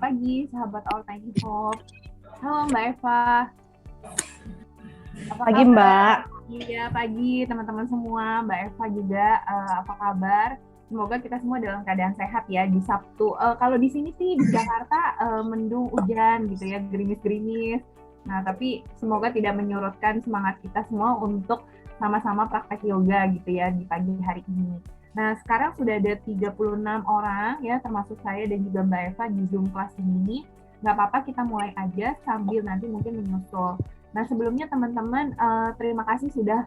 pagi, sahabat All Time Hop. Halo Mbak Eva. Apa Pagi kabar? Mbak. Iya, pagi teman-teman semua. Mbak Eva juga, apa kabar? Semoga kita semua dalam keadaan sehat ya di Sabtu. Kalau di sini sih di Jakarta mendung hujan gitu ya, gerimis-gerimis. Nah, tapi semoga tidak menyurutkan semangat kita semua untuk sama-sama praktek yoga gitu ya di pagi hari ini. Nah, sekarang sudah ada 36 orang ya, termasuk saya dan juga Mbak Eva di Zoom kelas ini. Nggak apa-apa, kita mulai aja sambil nanti mungkin menyusul. Nah, sebelumnya teman-teman, terima kasih sudah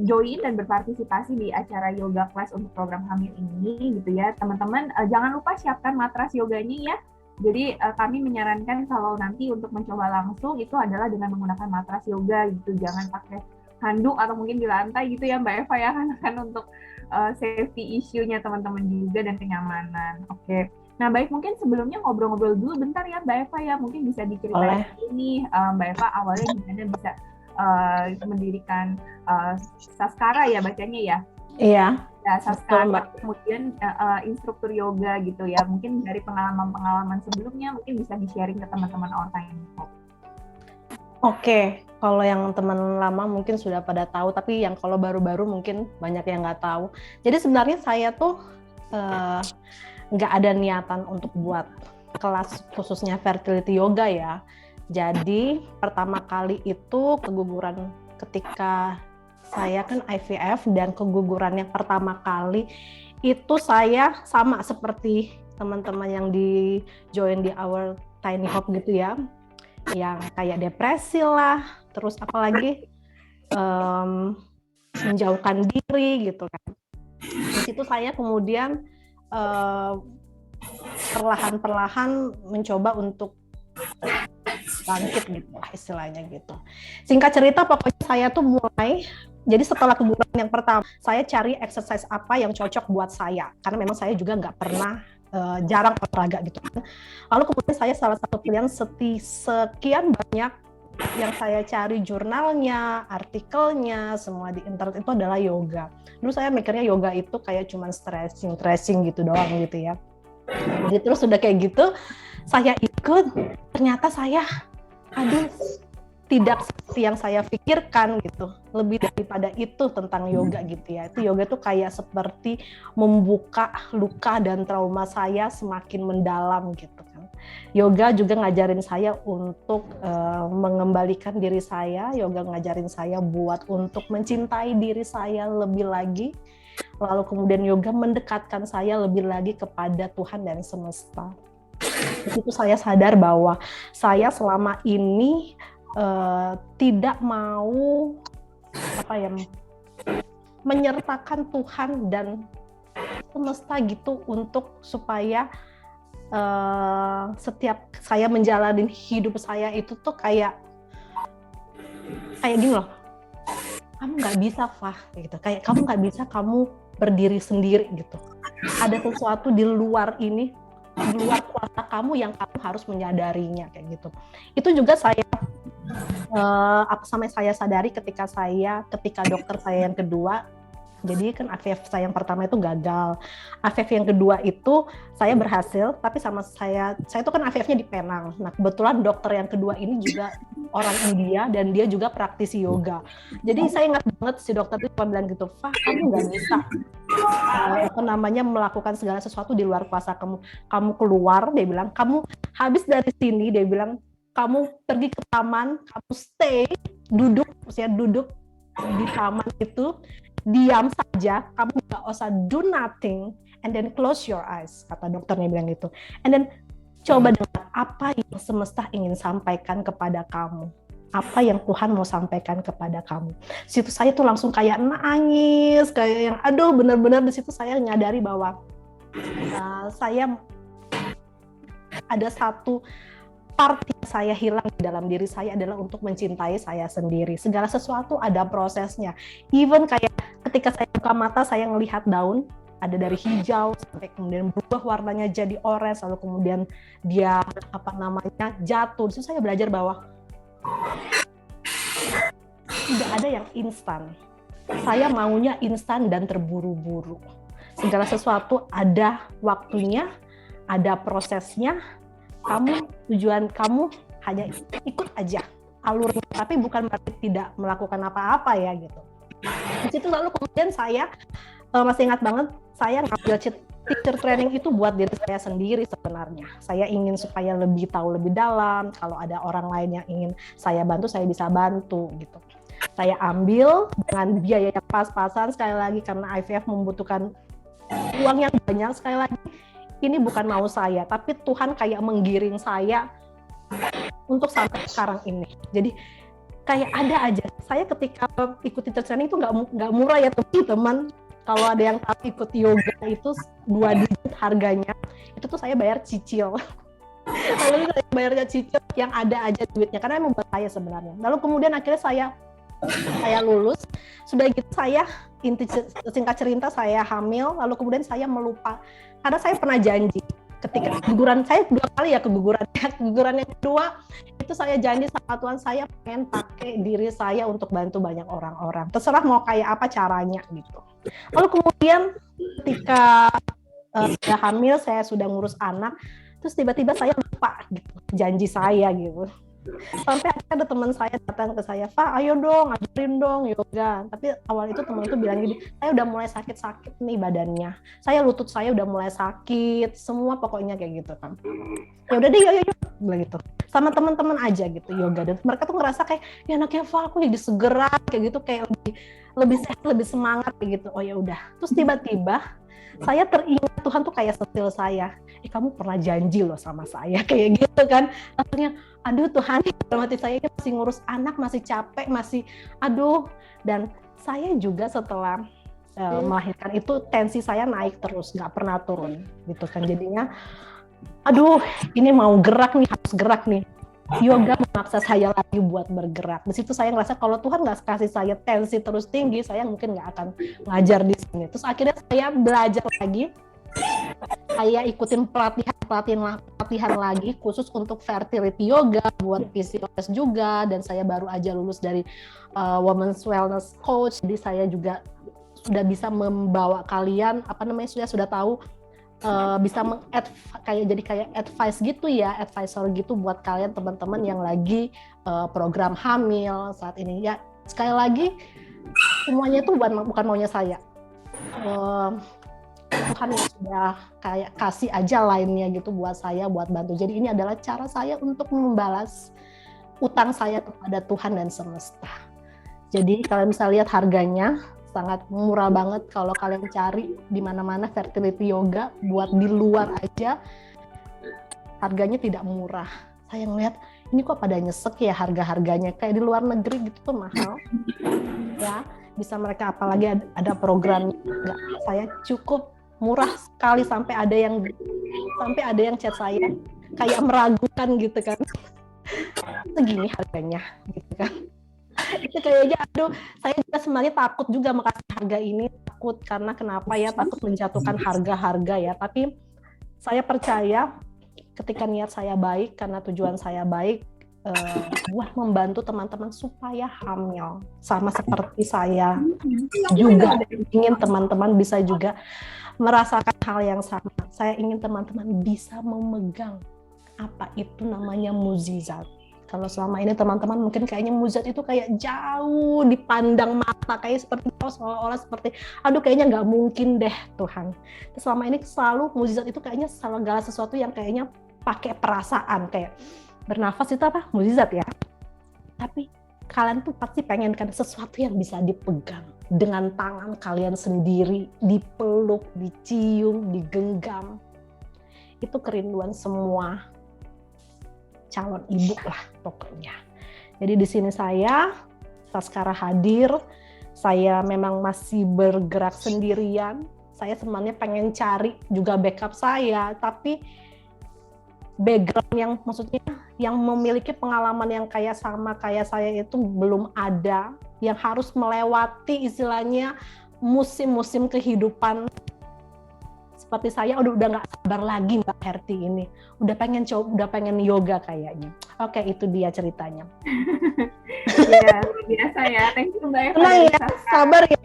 join dan berpartisipasi di acara yoga class untuk program hamil ini gitu ya. Teman-teman, jangan lupa siapkan matras yoganya ya. Jadi kami menyarankan kalau nanti untuk mencoba langsung itu adalah dengan menggunakan matras yoga gitu. Jangan pakai handuk atau mungkin di lantai gitu ya Mbak Eva ya, kan untuk safety issue-nya teman-teman juga dan kenyamanan. Oke. Nah, baik, mungkin sebelumnya ngobrol-ngobrol dulu bentar ya Mbak Eva ya. Mungkin bisa diceritain ini Mbak Eva awalnya gimana bisa mendirikan Saskara ya bacanya ya? Iya. Ya, Saskara, kemudian instruktur yoga gitu ya. Mungkin dari pengalaman-pengalaman sebelumnya mungkin bisa di-sharing ke teman-teman All Time Hop. Oke, kalau yang teman lama mungkin sudah pada tahu, tapi yang kalau baru-baru mungkin banyak yang nggak tahu. Jadi sebenarnya saya tuh nggak ada niatan untuk buat kelas khususnya fertility yoga ya. Jadi pertama kali itu keguguran ketika saya kan IVF, dan keguguran yang pertama kali itu saya sama seperti teman-teman yang di join di Our Tiny Hop gitu ya, yang kayak depresi lah, terus apalagi menjauhkan diri gitu kan. Di situ saya kemudian perlahan-perlahan mencoba untuk bangkit gitu lah istilahnya gitu. Singkat cerita pokoknya saya tuh mulai, jadi setelah keguguran yang pertama saya cari exercise apa yang cocok buat saya, karena memang saya juga nggak pernah jarang olahraga gitu kan. Lalu kemudian saya salah satu pilihan sekian banyak yang saya cari jurnalnya, artikelnya, semua di internet itu adalah yoga. Dulu saya mikirnya yoga itu kayak cuman stretching gitu doang gitu ya. Jadi terus sudah kayak gitu, saya ikut, ternyata saya, tidak seperti yang saya pikirkan gitu. Lebih daripada itu tentang yoga gitu ya. Itu yoga tuh kayak seperti membuka luka dan trauma saya semakin mendalam gitu kan. Yoga juga ngajarin saya untuk mengembalikan diri saya. Yoga ngajarin saya buat untuk mencintai diri saya lebih lagi. Lalu kemudian yoga mendekatkan saya lebih lagi kepada Tuhan dan semesta. Di situ saya sadar bahwa saya selama ini tidak mau menyertakan Tuhan dan semesta gitu untuk supaya setiap saya menjalani hidup saya itu tuh kayak gini loh, kamu nggak bisa Fah gitu, kayak kamu nggak bisa kamu berdiri sendiri gitu, ada sesuatu di luar ini, di luar kuasa kamu yang kamu harus menyadarinya kayak gitu. Itu juga saya sampai saya sadari ketika dokter saya yang kedua. Jadi kan IVF saya yang pertama itu gagal. IVF yang kedua itu saya berhasil, tapi sama saya itu kan IVF-nya di Penang. Nah kebetulan dokter yang kedua ini juga orang India dan dia juga praktisi yoga. Jadi saya ingat banget si dokter itu bilang gitu, Fah kamu nggak bisa melakukan segala sesuatu di luar kuasa kamu. Kamu keluar, dia bilang, kamu habis dari sini, dia bilang, kamu pergi ke taman, kamu stay, duduk di taman itu, diam saja, kamu nggak usah do nothing, and then close your eyes, kata dokternya bilang gitu. And then coba dengar apa yang semesta ingin sampaikan kepada kamu, apa yang Tuhan mau sampaikan kepada kamu. Situ saya tuh langsung kayak nangis, kayak yang aduh, benar-benar di situ saya nyadari bahwa saya ada satu part yang saya hilang di dalam diri saya adalah untuk mencintai saya sendiri. Segala sesuatu ada prosesnya. Even kayak ketika saya buka mata, saya ngelihat daun, ada dari hijau sampai kemudian berubah warnanya jadi orange, lalu kemudian dia jatuh. Terus saya belajar bahwa tidak ada yang instan. Saya maunya instan dan terburu-buru. Segala sesuatu ada waktunya, ada prosesnya, tujuan kamu hanya ikut aja alurnya, tapi bukan berarti tidak melakukan apa-apa ya gitu. Di situ lalu kemudian saya masih ingat banget, saya ngambil teacher training itu buat diri saya sendiri sebenarnya. Saya ingin supaya lebih tahu lebih dalam, kalau ada orang lain yang ingin saya bantu, saya bisa bantu gitu. Saya ambil dengan biaya yang pas-pasan, sekali lagi karena IVF membutuhkan uang yang banyak, sekali lagi ini bukan mau saya, tapi Tuhan kayak menggiring saya untuk sampai sekarang ini. Jadi kayak ada aja. Saya ketika ikut teacher training itu nggak murah ya teman-teman. Kalau ada yang tahu ikut yoga itu 2 digit harganya, itu tuh saya bayar cicil. Lalu saya bayarnya cicil yang ada aja duitnya, karena emang buat saya sebenarnya. Lalu kemudian akhirnya saya lulus, sudah gitu saya singkat cerita saya hamil, lalu kemudian saya melupa, karena saya pernah janji ketika keguguran saya 2 kali ya keguguran yang kedua itu saya janji sama Tuhan, saya pengen pakai diri saya untuk bantu banyak orang-orang, terserah mau kayak apa caranya gitu. Lalu kemudian ketika saya hamil, saya sudah ngurus anak, terus tiba-tiba saya lupa gitu janji saya gitu. Sampai ada teman saya datang ke saya, Pak, ayo dong, ajarin dong yoga. Tapi awal itu teman itu bilang gini, saya udah mulai sakit-sakit nih badannya. Lutut saya udah mulai sakit, semua pokoknya kayak gitu kan. Ya udah deh, yuk, bilang gitu. Sama teman-teman aja gitu yoga. Dan mereka tuh ngerasa kayak, ya anaknya Eva, aku jadi segerak kayak gitu, kayak lebih sehat, lebih semangat kayak gitu. Oh ya udah. Terus tiba-tiba saya teringat Tuhan tuh kayak setil saya. Kamu pernah janji loh sama saya kayak gitu kan. Akhirnya, aduh Tuhan, mati saya masih ngurus anak, masih capek, masih aduh. Dan saya juga setelah melahirkan itu tensi saya naik terus, nggak pernah turun gitu kan. Jadinya, aduh ini mau gerak nih, harus gerak nih. Yoga memaksa saya lagi buat bergerak. Di situ saya ngerasa kalau Tuhan nggak kasih saya tensi terus tinggi, saya mungkin nggak akan ngajar di sini. Terus akhirnya saya belajar lagi, saya ikutin pelatihan lagi khusus untuk fertility yoga, buat PCOS juga, dan saya baru aja lulus dari Women's Wellness Coach. Jadi saya juga sudah bisa membawa kalian, sudah tahu, bisa kayak advice gitu ya, advisor gitu buat kalian teman-teman yang lagi program hamil saat ini ya. Sekali lagi semuanya itu bukan maunya saya, Tuhan yang sudah kayak kasih aja lainnya gitu buat saya, buat bantu. Jadi ini adalah cara saya untuk membalas utang saya kepada Tuhan dan semesta. Jadi kalian bisa lihat harganya sangat murah banget kalau kalian cari di mana-mana fertility yoga buat di luar aja, harganya tidak murah. Saya ngeliat ini kok pada nyesek ya harga-harganya, kayak di luar negeri gitu tuh mahal ya. Bisa mereka apalagi ada program nggak, saya cukup murah sekali, sampai ada yang chat saya kayak meragukan gitu kan, segini harganya gitu kan. Itu kayaknya aduh, saya juga sebenarnya takut juga makasih harga ini, takut karena kenapa ya, takut menjatuhkan harga-harga ya. Tapi saya percaya ketika niat saya baik, karena tujuan saya baik, buat membantu teman-teman supaya hamil sama seperti saya juga ingin teman-teman bisa juga merasakan hal yang sama. Saya ingin teman-teman bisa memegang apa itu namanya mukjizat. Kalau selama ini teman-teman mungkin kayaknya mukjizat itu kayak jauh dipandang mata, kayak seperti seolah-olah seperti aduh kayaknya nggak mungkin deh Tuhan. Selama ini selalu mukjizat itu kayaknya segala sesuatu yang kayaknya pakai perasaan, kayak bernafas itu apa? Mukjizat ya. Tapi kalian tuh pasti pengen kan sesuatu yang bisa dipegang dengan tangan kalian sendiri, dipeluk, dicium, digenggam. Itu kerinduan semua calon ibu lah pokoknya. Jadi di sini saya Saskara hadir. Saya memang masih bergerak sendirian. Saya sebenarnya pengen cari juga backup saya, tapi background yang maksudnya yang memiliki pengalaman yang kayak sama kayak saya itu belum ada, yang harus melewati istilahnya musim-musim kehidupan seperti saya. Udah nggak sabar lagi Mbak Herti ini, udah pengen yoga kayaknya. Oke, itu dia ceritanya. Ya, biasa ya. Thank you Mbak Eva. Tenang ya, sabar ya.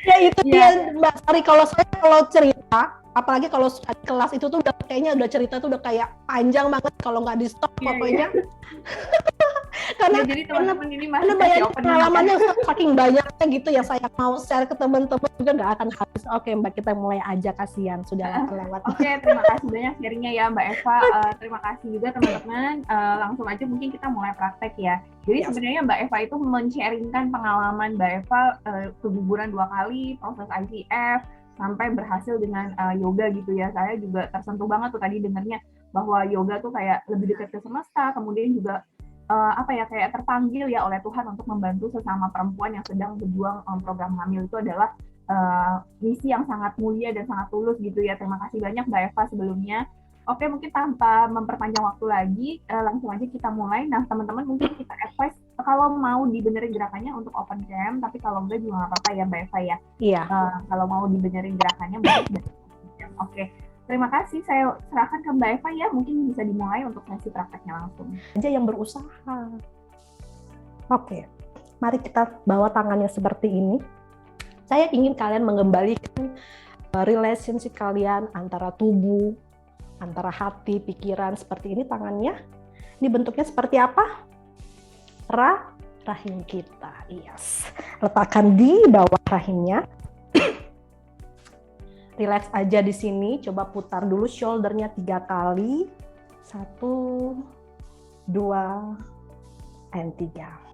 Ya itu dia Mbak Sari, kalau cerita apalagi kalau kelas itu tuh kayaknya udah cerita tuh udah kayak panjang banget kalau nggak di stop pokoknya. Karena jadi teman-teman ini masih banyak pengalamannya saking banyaknya gitu yang saya mau share ke teman-teman juga nggak akan habis. Oke Mbak, kita mulai aja, kasihan sudah lewat. Oke, terima kasih banyak sharingnya ya Mbak Eva. Terima kasih juga teman-teman. Langsung aja mungkin kita mulai praktek ya. Jadi sebenarnya Mbak Eva itu men-sharingkan pengalaman Mbak Eva keguguran 2 kali, proses IVF, sampai berhasil dengan yoga gitu ya. Saya juga tersentuh banget tuh tadi dengarnya bahwa yoga tuh kayak lebih dekat ke semesta, kemudian juga kayak terpanggil ya oleh Tuhan untuk membantu sesama perempuan yang sedang berjuang program hamil. Itu adalah misi yang sangat mulia dan sangat tulus gitu ya. Terima kasih banyak Mbak Eva sebelumnya. Oke, mungkin tanpa memperpanjang waktu lagi, langsung aja kita mulai. Nah, teman-teman mungkin kita advice kalau mau dibenerin gerakannya untuk open cam, tapi kalau enggak juga nggak apa-apa ya Mbak Eva ya. Iya. Kalau mau dibenerin gerakannya, mungkin oke. Terima kasih, saya serahkan ke Mbak Eva ya, mungkin bisa dimulai untuk sesi prakteknya langsung. Aja yang berusaha. Oke, mari kita bawa tangannya seperti ini. Saya ingin kalian mengembalikan relationship kalian antara tubuh, antara hati, pikiran, seperti ini tangannya. Ini bentuknya seperti apa? Rahim kita, yes. Letakkan di bawah rahimnya. Relax aja di sini, coba putar dulu shoulder-nya 3 kali. 1, 2, and 3.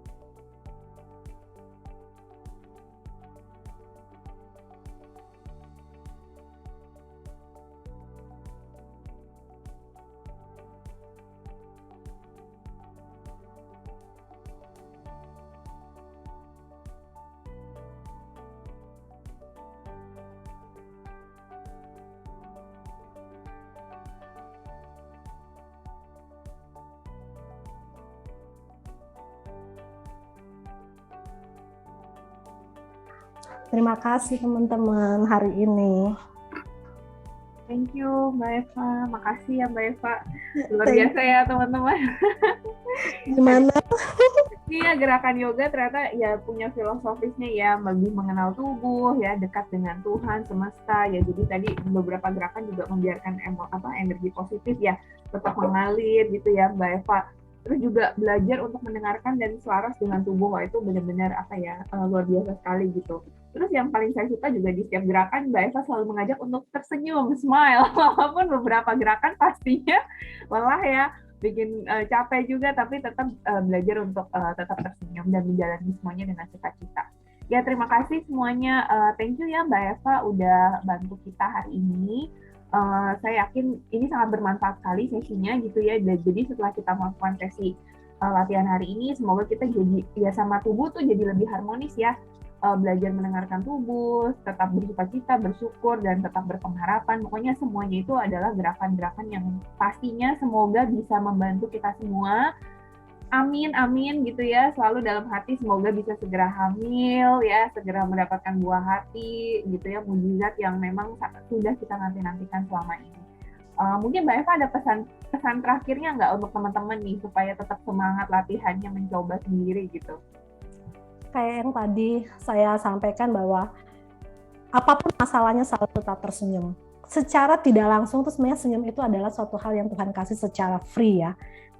Terima kasih teman-teman hari ini. Thank you Mbak Eva, makasih ya Mbak Eva. Luar biasa ya teman-teman. Gimana? Iya, gerakan yoga ternyata ya punya filosofisnya ya, lebih mengenal tubuh ya, dekat dengan Tuhan, semesta ya. Jadi tadi beberapa gerakan juga membiarkan energi positif ya tetap mengalir gitu ya Mbak Eva. Terus juga belajar untuk mendengarkan dan selaras dengan tubuh. Wah, itu benar-benar luar biasa sekali gitu. Terus yang paling saya suka juga di setiap gerakan Mbak Eva selalu mengajak untuk tersenyum, smile. Walaupun beberapa gerakan pastinya lelah ya, bikin capek juga, tapi tetap belajar untuk tetap tersenyum dan menjalani semuanya dengan sukacita. Ya, terima kasih semuanya. Thank you ya Mbak Eva udah bantu kita hari ini. Saya yakin ini sangat bermanfaat sekali sesinya gitu ya. Jadi setelah kita melakukan sesi latihan hari ini, semoga kita jadi ya sama tubuh tuh jadi lebih harmonis ya. Belajar mendengarkan tubuh, tetap bersukacita, bersyukur, dan tetap berpengharapan. Pokoknya semuanya itu adalah gerakan-gerakan yang pastinya semoga bisa membantu kita semua. Amin, amin gitu ya. Selalu dalam hati semoga bisa segera hamil ya, segera mendapatkan buah hati gitu ya, mujizat yang memang sudah kita nanti-nantikan selama ini. Mungkin Mbak Eva ada pesan terakhirnya nggak untuk teman-teman nih supaya tetap semangat latihannya, mencoba sendiri gitu? Kayak yang tadi saya sampaikan bahwa apapun masalahnya selalu tetap tersenyum. Secara tidak langsung tuh sebenarnya senyum itu adalah suatu hal yang Tuhan kasih secara free ya.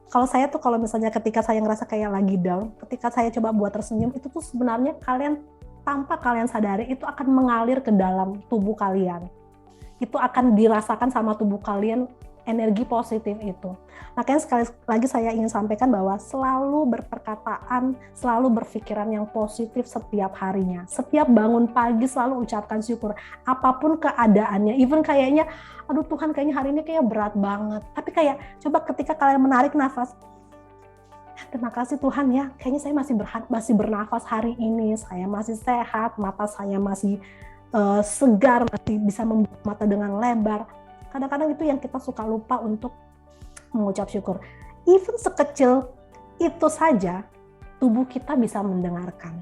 Kalau saya tuh kalau misalnya ketika saya ngerasa kayak lagi down, ketika saya coba buat tersenyum itu tuh sebenarnya tanpa kalian sadari itu akan mengalir ke dalam tubuh kalian. Itu akan dirasakan sama tubuh kalian energi positif itu. Makanya sekali lagi saya ingin sampaikan bahwa selalu berperkataan, selalu berpikiran yang positif setiap harinya. Setiap bangun pagi selalu ucapkan syukur. Apapun keadaannya, even kayaknya, aduh Tuhan kayaknya hari ini kayak berat banget. Tapi kayak coba ketika kalian menarik nafas, terima kasih Tuhan ya, kayaknya saya masih bernafas hari ini, saya masih sehat, mata saya masih segar, masih bisa membuka mata dengan lebar. Kadang-kadang itu yang kita suka lupa untuk mengucap syukur. Even sekecil itu saja, tubuh kita bisa mendengarkan.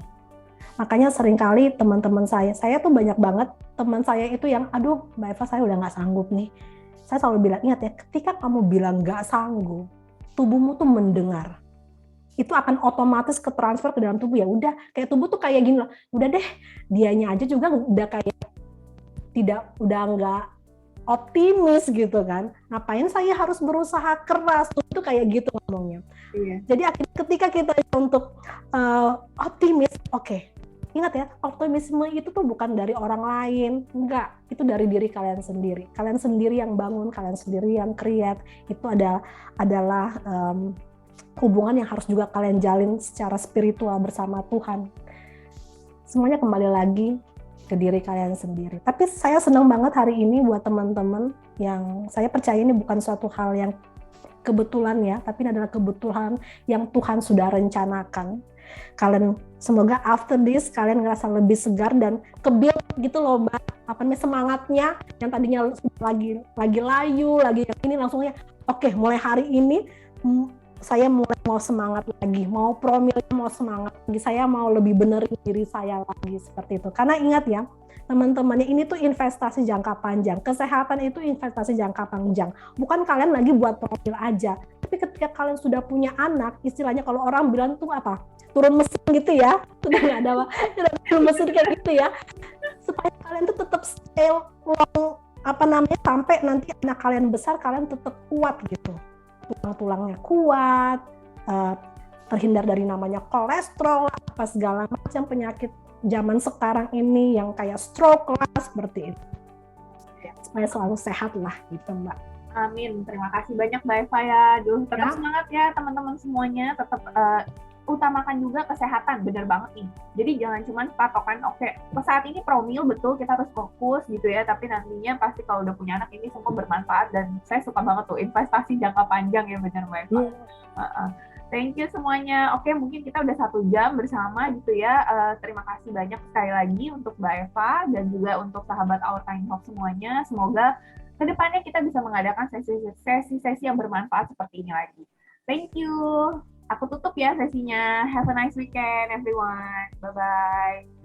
Makanya seringkali teman-teman saya tuh banyak banget teman saya itu yang, aduh Mbak Eva saya udah gak sanggup nih. Saya selalu bilang, ingat ya, ketika kamu bilang gak sanggup, tubuhmu tuh mendengar. Itu akan otomatis ke transfer ke dalam tubuh. Ya udah, kayak tubuh tuh kayak gini loh, udah deh, dianya aja juga udah kayak udah nggak optimis gitu kan. Ngapain saya harus berusaha keras? Itu kayak gitu ngomongnya. Iya. Jadi ketika kita untuk optimis, oke. Ingat ya, optimisme itu tuh bukan dari orang lain, enggak. Itu dari diri kalian sendiri. Kalian sendiri yang bangun, kalian sendiri yang create. Itu adalah hubungan yang harus juga kalian jalin secara spiritual bersama Tuhan. Semuanya kembali lagi ke diri kalian sendiri. Tapi saya senang banget hari ini buat teman-teman yang saya percaya ini bukan suatu hal yang kebetulan ya, tapi ini adalah kebetulan yang Tuhan sudah rencanakan. Kalian semoga after this kalian ngerasa lebih segar dan kebil gitu loh Mbak. Apa namanya semangatnya yang tadinya lagi layu, lagi ini langsungnya oke, mulai hari ini saya mulai mau semangat lagi, mau promilnya mau semangat lagi, saya mau lebih benerin diri saya lagi seperti itu. Karena ingat ya, teman-teman, ini tuh investasi jangka panjang. Kesehatan itu investasi jangka panjang. Bukan kalian lagi buat profil aja. Tapi ketika kalian sudah punya anak, istilahnya kalau orang bilang tuh apa? Turun mesin gitu ya. Sudah nggak ada turun mesin kayak gitu ya. Supaya kalian tuh tetap stay long, sampai nanti anak kalian besar, kalian tetap kuat gitu. Tulang-tulangnya kuat, terhindar dari namanya kolesterol, apa segala macam penyakit zaman sekarang ini yang kayak stroke lah, seperti itu. Supaya selalu sehat lah gitu Mbak. Amin. Terima kasih banyak Mbak Eva ya. Tetap semangat ya teman-teman semuanya. Tetap utamakan juga kesehatan, bener banget nih. Jadi jangan cuma patokan, oke, saat ini promil betul kita harus fokus gitu ya, tapi nantinya pasti kalau udah punya anak ini semua bermanfaat dan saya suka banget tuh investasi jangka panjang ya, bener Mbak Eva. Thank you semuanya. Oke, mungkin kita udah 1 jam bersama gitu ya. Terima kasih banyak sekali lagi untuk Mbak Eva dan juga untuk sahabat Our Tiny Hope semuanya. Semoga kedepannya kita bisa mengadakan sesi-sesi yang bermanfaat seperti ini lagi. Thank you. Aku tutup ya sesinya. Have a nice weekend everyone. Bye-bye.